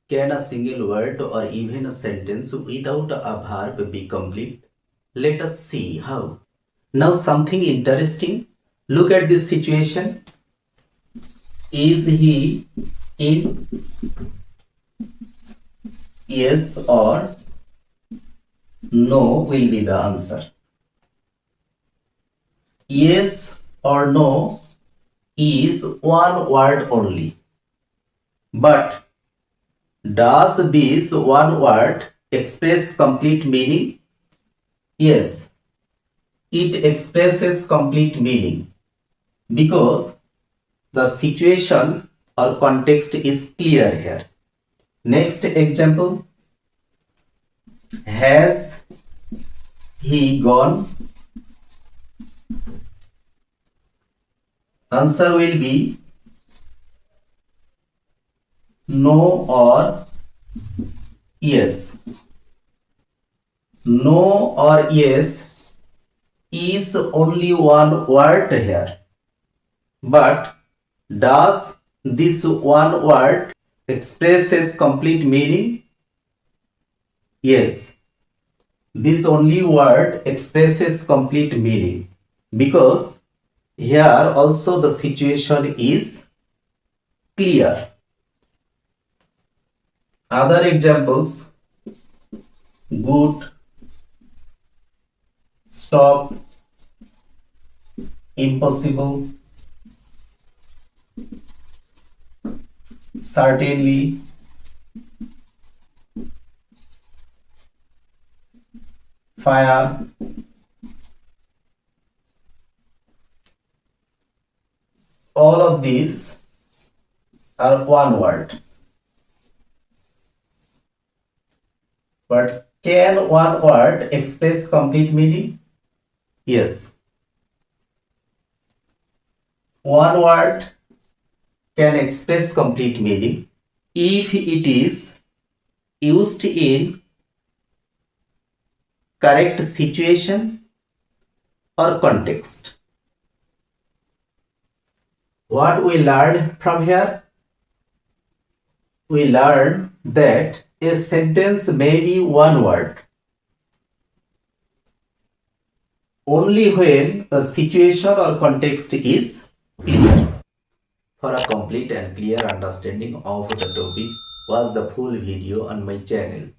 Can a single word or even a sentence without a verb be complete? Let us see how. Now, something interesting. Look at this situation. Is he in? Yes or no will be the answer. Yes or no is one word only. But does this one word express complete meaning? Yes, it expresses complete meaning because the situation or context is clear here. Next example. Has he gone? Answer will be no or yes. No or yes is only one word here. But does this one word expresses complete meaning? Yes. This only word expresses complete meaning because here also the situation is clear. Other examples: good, stop, impossible, certainly, fire. All of these are one word. But can one word express complete meaning? Yes. One word can express complete meaning if it is used in correct situation or context. What we learned from here? We learned that a sentence may be one word only when the situation or context is clear. For a complete and clear understanding of the topic, watch the full video on my channel.